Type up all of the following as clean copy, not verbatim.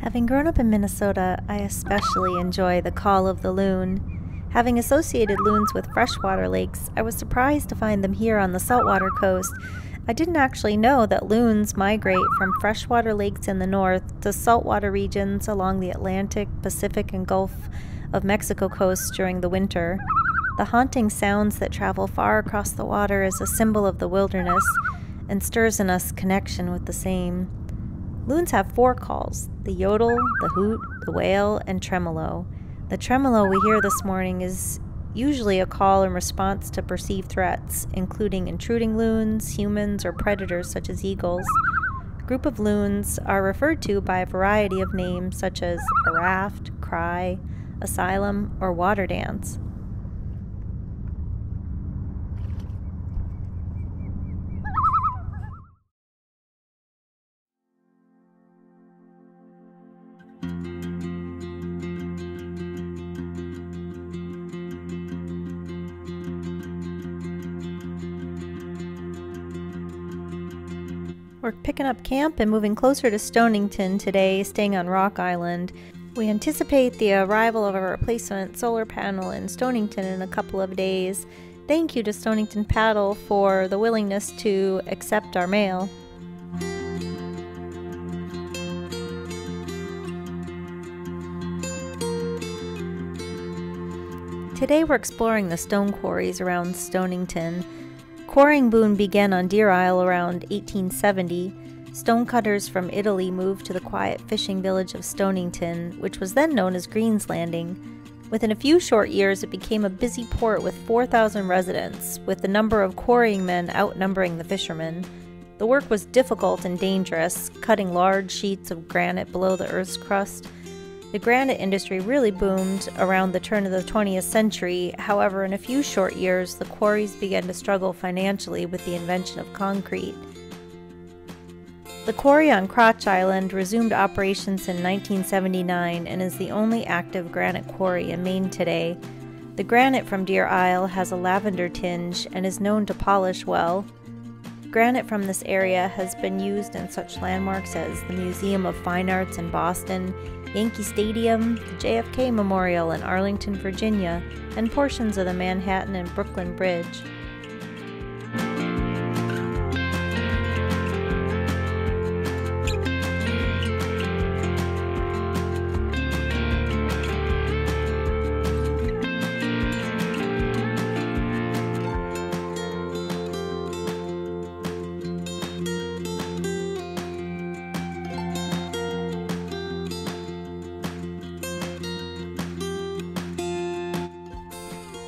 Having grown up in Minnesota, I especially enjoy the call of the loon. Having associated loons with freshwater lakes, I was surprised to find them here on the saltwater coast. I didn't actually know that loons migrate from freshwater lakes in the north to saltwater regions along the Atlantic, Pacific, and Gulf of Mexico coasts during the winter. The haunting sounds that travel far across the water is a symbol of the wilderness and stirs in us connection with the same. Loons have 4 calls: the yodel, the hoot, the wail, and tremolo. The tremolo we hear this morning is usually a call in response to perceived threats, including intruding loons, humans, or predators such as eagles. A group of loons are referred to by a variety of names such as a raft, cry, asylum, or water dance. We're picking up camp and moving closer to Stonington today, staying on Rock Island. We anticipate the arrival of a replacement solar panel in Stonington in a couple of days. Thank you to Stonington Paddle for the willingness to accept our mail. Today we're exploring the stone quarries around Stonington. Quarrying boom began on Deer Isle around 1870. Stonecutters from Italy moved to the quiet fishing village of Stonington, which was then known as Green's Landing. Within a few short years, it became a busy port with 4,000 residents, with the number of quarrying men outnumbering the fishermen. The work was difficult and dangerous, cutting large sheets of granite below the Earth's crust. The granite industry really boomed around the turn of the 20th century. However, in a few short years, the quarries began to struggle financially with the invention of concrete. The quarry on Crotch Island resumed operations in 1979 and is the only active granite quarry in Maine today. The granite from Deer Isle has a lavender tinge and is known to polish well. Granite from this area has been used in such landmarks as the Museum of Fine Arts in Boston, Yankee Stadium, the JFK Memorial in Arlington, Virginia, and portions of the Manhattan and Brooklyn Bridge.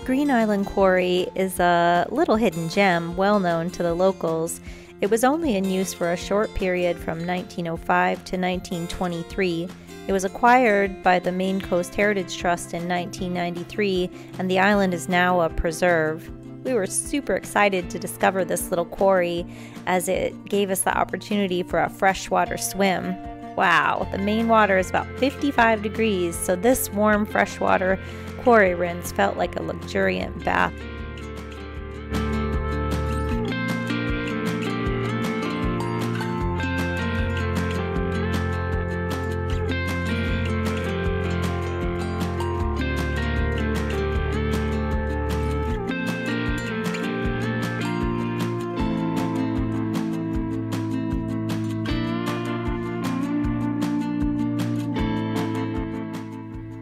Green Island Quarry is a little hidden gem well known to the locals. It was only in use for a short period from 1905 to 1923. It was acquired by the Maine Coast Heritage Trust in 1993, and the island is now a preserve. We were super excited to discover this little quarry as it gave us the opportunity for a freshwater swim. Wow, the Maine water is about 55 degrees, so this warm freshwater quarry rinse felt like a luxuriant bath.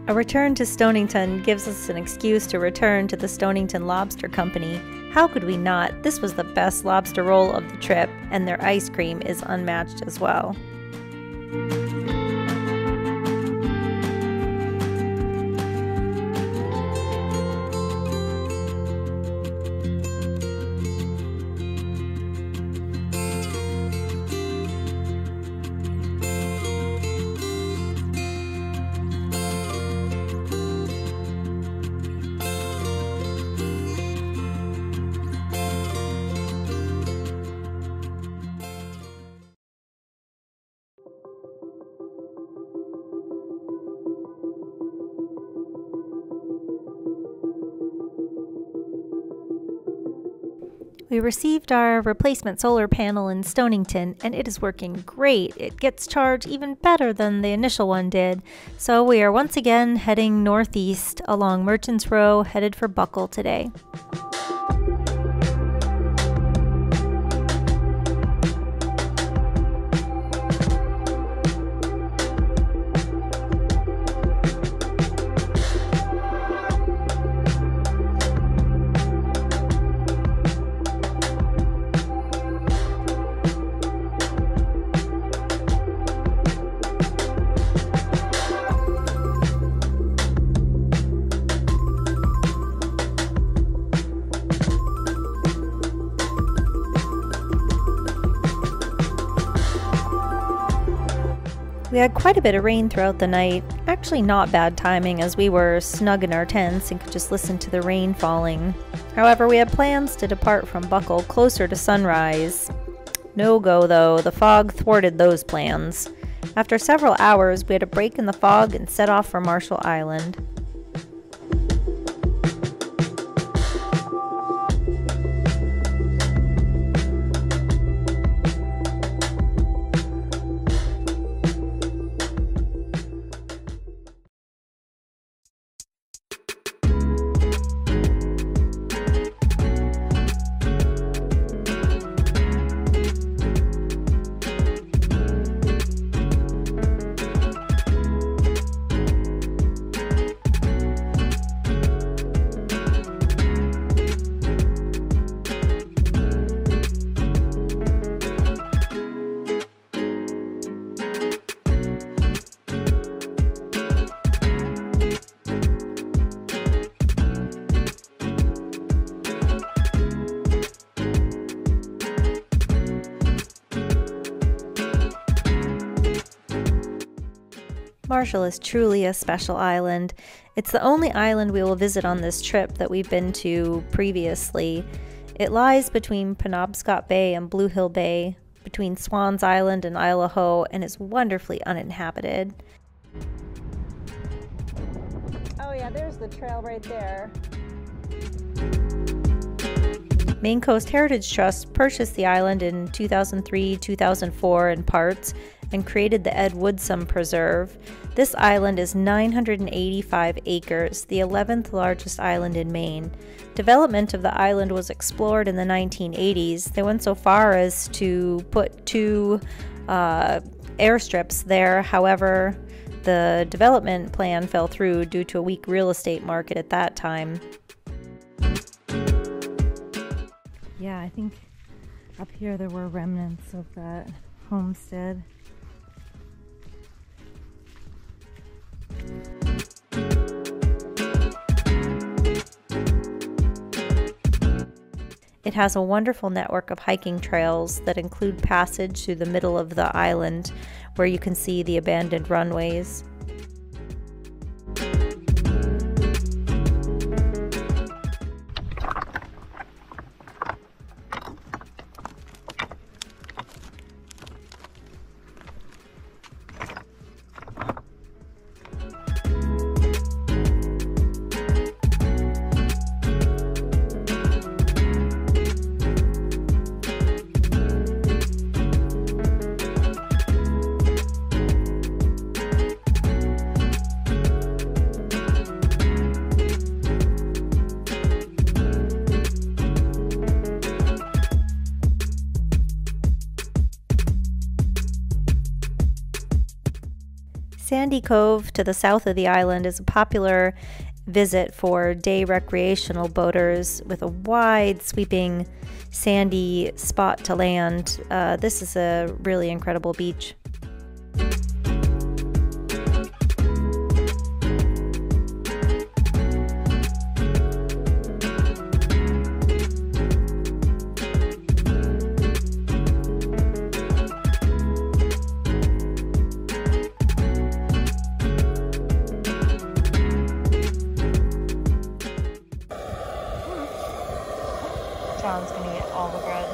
A return to Stonington gives us an excuse to return to the Stonington Lobster Company. How could we not? This was the best lobster roll of the trip, and their ice cream is unmatched as well. We received our replacement solar panel in Stonington, and it is working great. It gets charged even better than the initial one did. So we are once again heading northeast along Merchants Row, headed for Buckle today. We had quite a bit of rain throughout the night. Actually not bad timing, as we were snug in our tents and could just listen to the rain falling. However, we had plans to depart from Buckle closer to sunrise. No go though, the fog thwarted those plans. After several hours, we had a break in the fog and set off for Marshall Island. Marshall is truly a special island. It's the only island we will visit on this trip that we've been to previously. It lies between Penobscot Bay and Blue Hill Bay, between Swans Island and Isle of Howe, and is wonderfully uninhabited. Oh yeah, there's the trail right there. Maine Coast Heritage Trust purchased the island in 2003-2004 in parts and created the Ed Woodsum Preserve. This island is 985 acres, the 11th largest island in Maine. Development of the island was explored in the 1980s. They went so far as to put 2 airstrips there. However, the development plan fell through due to a weak real estate market at that time. Yeah, I think up here there were remnants of that homestead. It has a wonderful network of hiking trails that include passage through the middle of the island, where you can see the abandoned runways. Sandy Cove to the south of the island is a popular visit for day recreational boaters with a wide sweeping sandy spot to land. This is a really incredible beach. John's gonna get all the bread.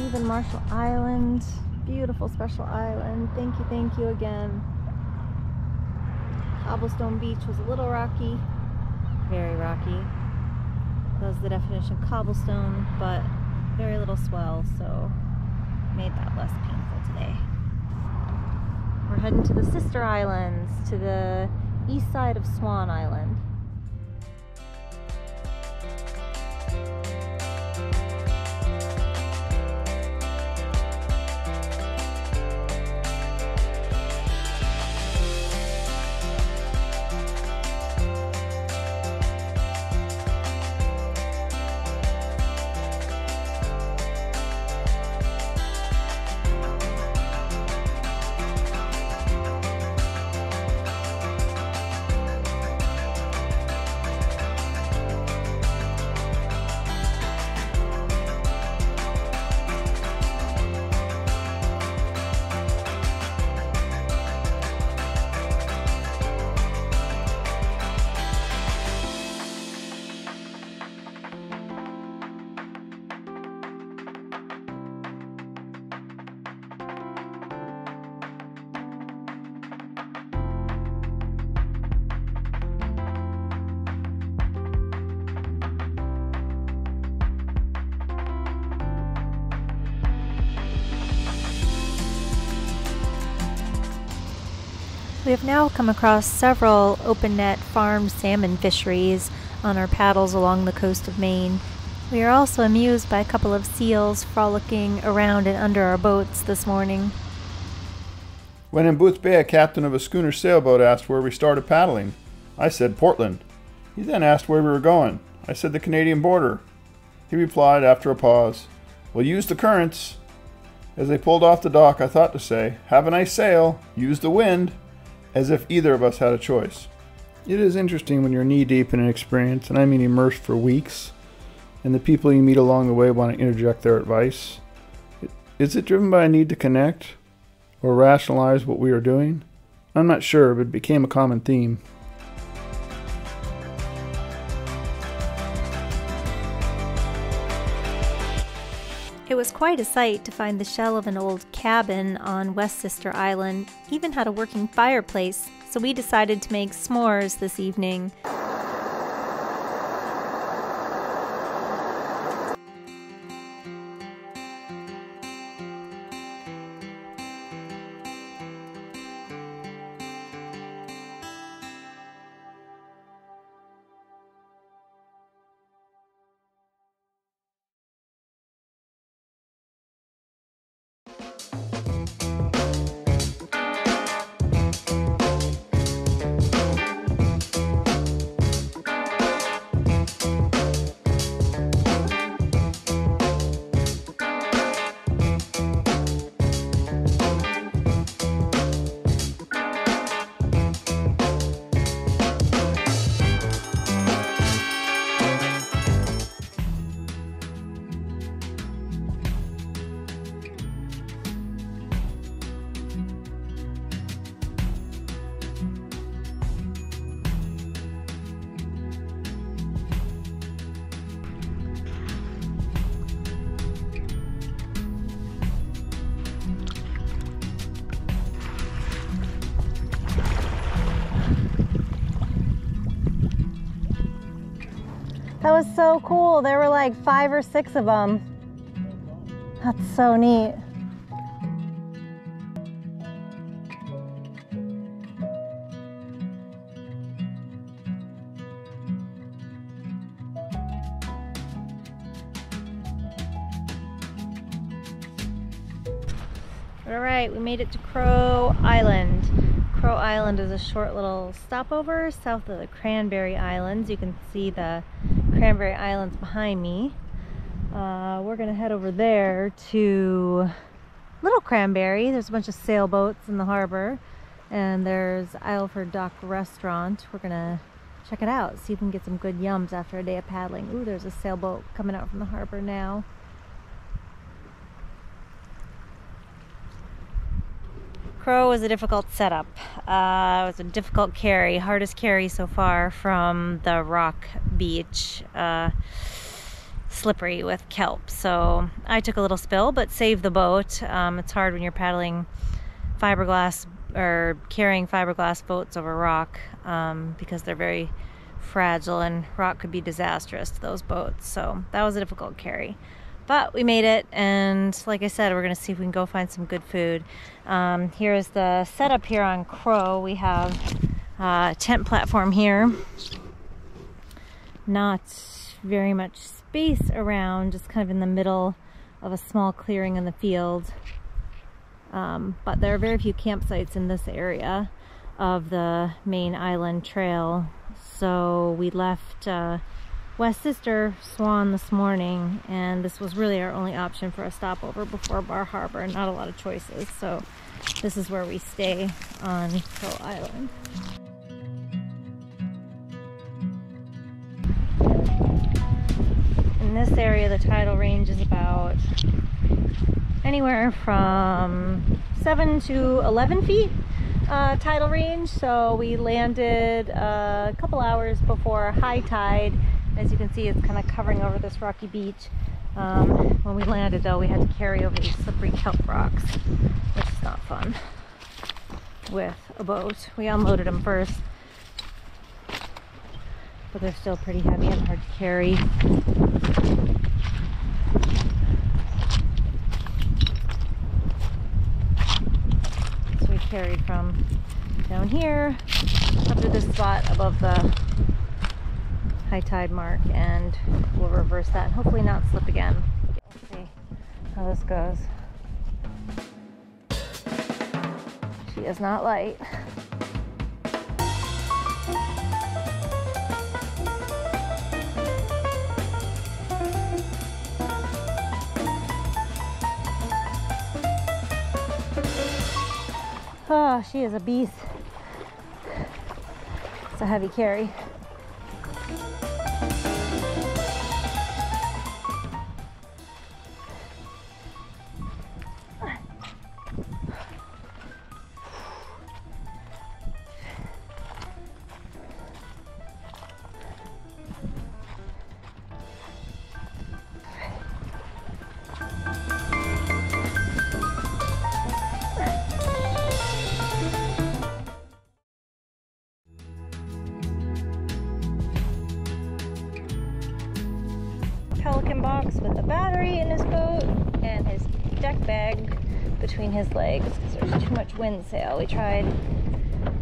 Even Marshall Island, beautiful special island. Thank you again. Cobblestone Beach was a little rocky, very rocky. That was the definition of cobblestone, but very little swell, so made that less painful today. We're heading to the sister islands, to the east side of Swan Island. We have now come across several open net farmed salmon fisheries on our paddles along the coast of Maine. We are also amused by a couple of seals frolicking around and under our boats this morning. When in Booth's Bay, a captain of a schooner sailboat asked where we started paddling. I said Portland. He then asked where we were going. I said the Canadian border. He replied after a pause, "Well, use the currents." As they pulled off the dock, I thought to say, "Have a nice sail, use the wind," as if either of us had a choice. It is interesting when you're knee-deep in an experience, and I mean immersed for weeks, and the people you meet along the way want to interject their advice. Is it driven by a need to connect or rationalize what we are doing? I'm not sure, but it became a common theme. It was quite a sight to find the shell of an old cabin on West Sister Island, even had a working fireplace, so we decided to make s'mores this evening. That was so cool. There were like 5 or 6 of them. That's so neat. All right, we made it to Crow Island. Crow Island is a short little stopover south of the Cranberry Islands. You can see the Cranberry Islands behind me. We're gonna head over there to Little Cranberry. There's a bunch of sailboats in the harbor, and there's Isleford Dock Restaurant. We're gonna check it out, see if we can get some good yums after a day of paddling. Ooh, there's a sailboat coming out from the harbor now. Crow was a difficult setup. It was a difficult carry, hardest carry so far from the rock beach. slippery with kelp. So I took a little spill, but saved the boat. It's hard when you're paddling fiberglass or carrying fiberglass boats over rock, because they're very fragile and rock could be disastrous to those boats. So that was a difficult carry, but we made it. And like I said, we're gonna see if we can go find some good food. Here's the setup here on Crow. We have a tent platform here, not very much space around, just kind of in the middle of a small clearing in the field. But there are very few campsites in this area of the Maine Island Trail. So we left West Sister Swan this morning, and this was really our only option for a stopover before Bar Harbor. Not a lot of choices, so this is where we stay on Crow Island. In this area, the tidal range is about anywhere from 7 to 11 feet tidal range. So we landed a couple hours before high tide. As you can see, it's kind of covering over this rocky beach. When we landed, though, we had to carry over these slippery kelp rocks, which is not fun with a boat. We unloaded them first, but they're still pretty heavy and hard to carry. So we carried from down here up to this spot above the high tide mark, and we'll reverse that and hopefully not slip again. Let's see how this goes. She is not light. Oh, she is a beast. It's a heavy carry. Pelican box with a battery in his boat and his deck bag between his legs because there's too much wind sail. We tried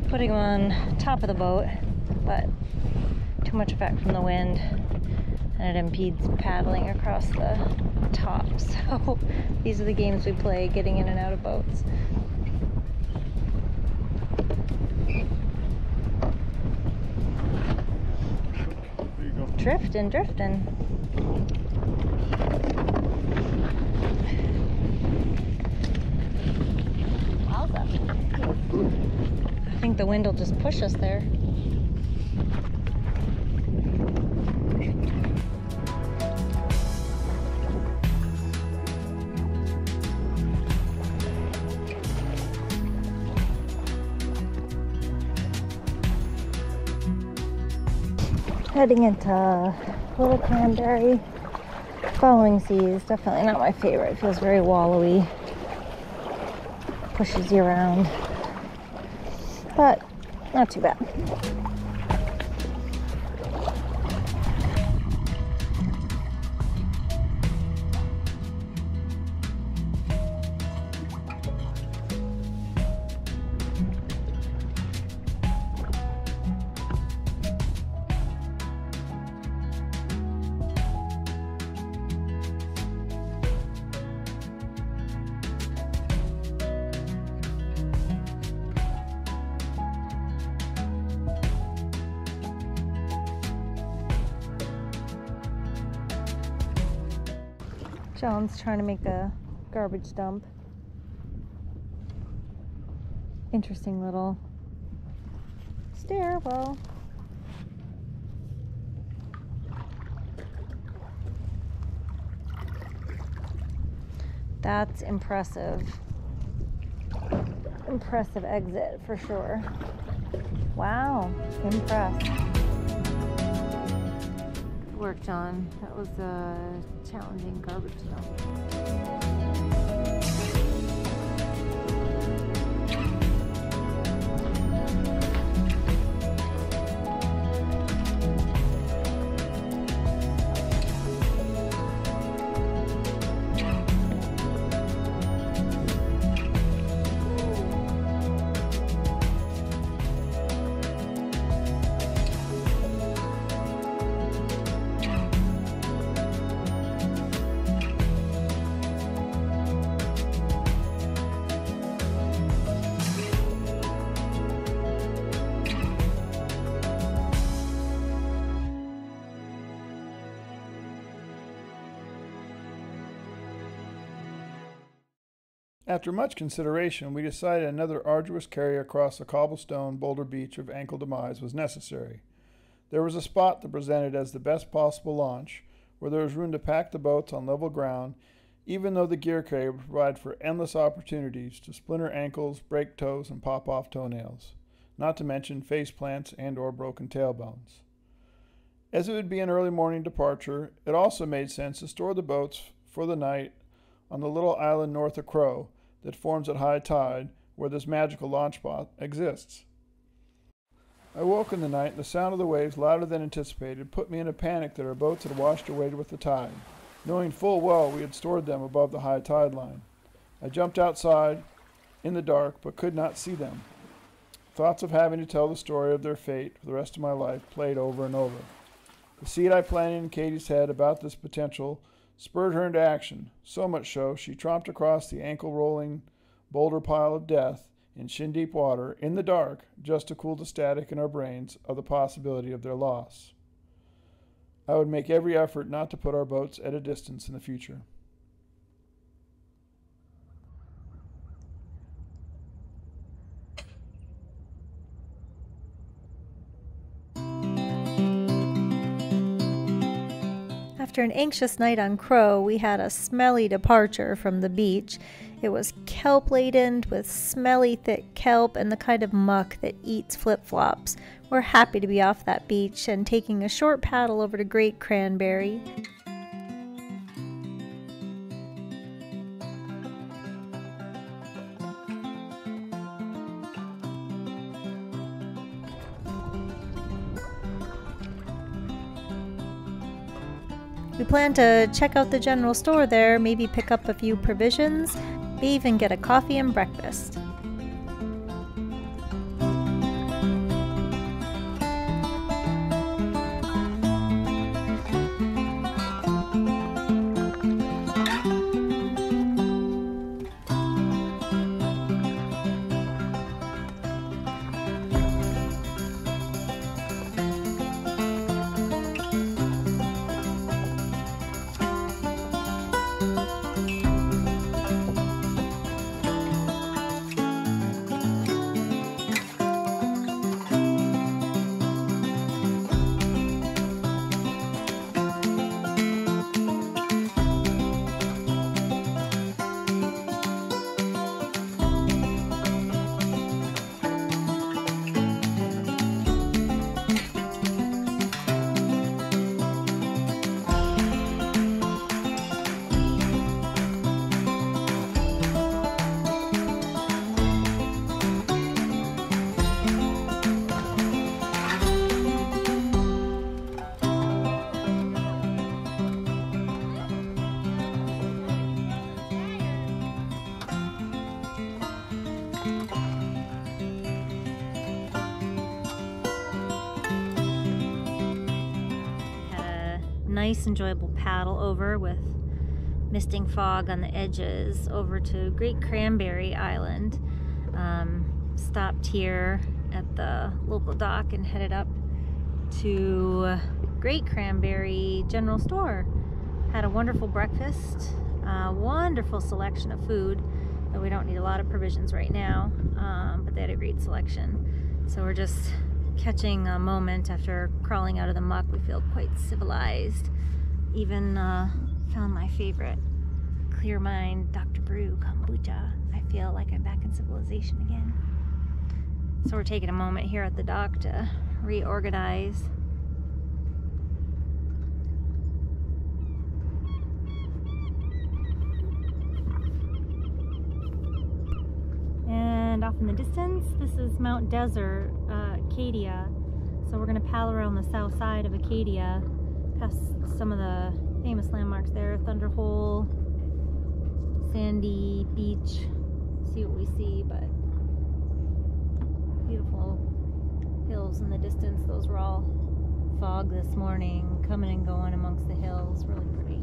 putting him on top of the boat, but too much effect from the wind, and it impedes paddling across the top. So these are the games we play, getting in and out of boats. There you go. Drifting. I think the wind will just push us there. Heading into Little Cranberry. Following seas, definitely not my favorite. It feels very wallowy. Pushes you around. But not too bad. John's trying to make a garbage dump. Interesting little stairwell. That's impressive. Impressive exit for sure. Wow, impressed. worked on. That was a challenging garbage dump. After much consideration, we decided another arduous carry across the cobblestone Boulder beach of ankle demise was necessary. There was a spot that presented as the best possible launch, where there was room to pack the boats on level ground, even though the gear carry would provide for endless opportunities to splinter ankles, break toes, and pop off toenails, not to mention face plants and or broken tailbones. As it would be an early morning departure, it also made sense to store the boats for the night on the little island north of Crow that forms at high tide, where this magical launch spot exists. I woke in the night, and the sound of the waves, louder than anticipated, put me in a panic that our boats had washed away with the tide, knowing full well we had stored them above the high tide line. I jumped outside in the dark, but could not see them. Thoughts of having to tell the story of their fate for the rest of my life played over and over. The seed I planted in Katie's head about this potential spurred her into action, so much so she tromped across the ankle-rolling boulder pile of death in shin-deep water in the dark just to cool the static in our brains of the possibility of their loss. I would make every effort not to put our boats at a distance in the future. After an anxious night on Crow, we had a smelly departure from the beach. It was kelp-laden with smelly thick kelp and the kind of muck that eats flip-flops. We're happy to be off that beach and taking a short paddle over to Great Cranberry. We plan to check out the general store there, maybe pick up a few provisions, maybe even get a coffee and breakfast. Nice, enjoyable paddle over with misting fog on the edges over to Great Cranberry Island. Stopped here at the local dock and headed up to Great Cranberry General Store. Had a wonderful breakfast, wonderful selection of food, but we don't need a lot of provisions right now, but they had a great selection. So we're just catching a moment after crawling out of the muck. We feel quite civilized. Even found my favorite Clear Mind Dr. Brew kombucha. I feel like I'm back in civilization again. So we're taking a moment here at the dock to reorganize. And off in the distance, this is Mount Desert, Acadia. So we're going to paddle around the south side of Acadia, past some of the famous landmarks there, Thunder Hole, Sandy Beach, see what we see, but beautiful hills in the distance. Those were all fog this morning, coming and going amongst the hills, really pretty.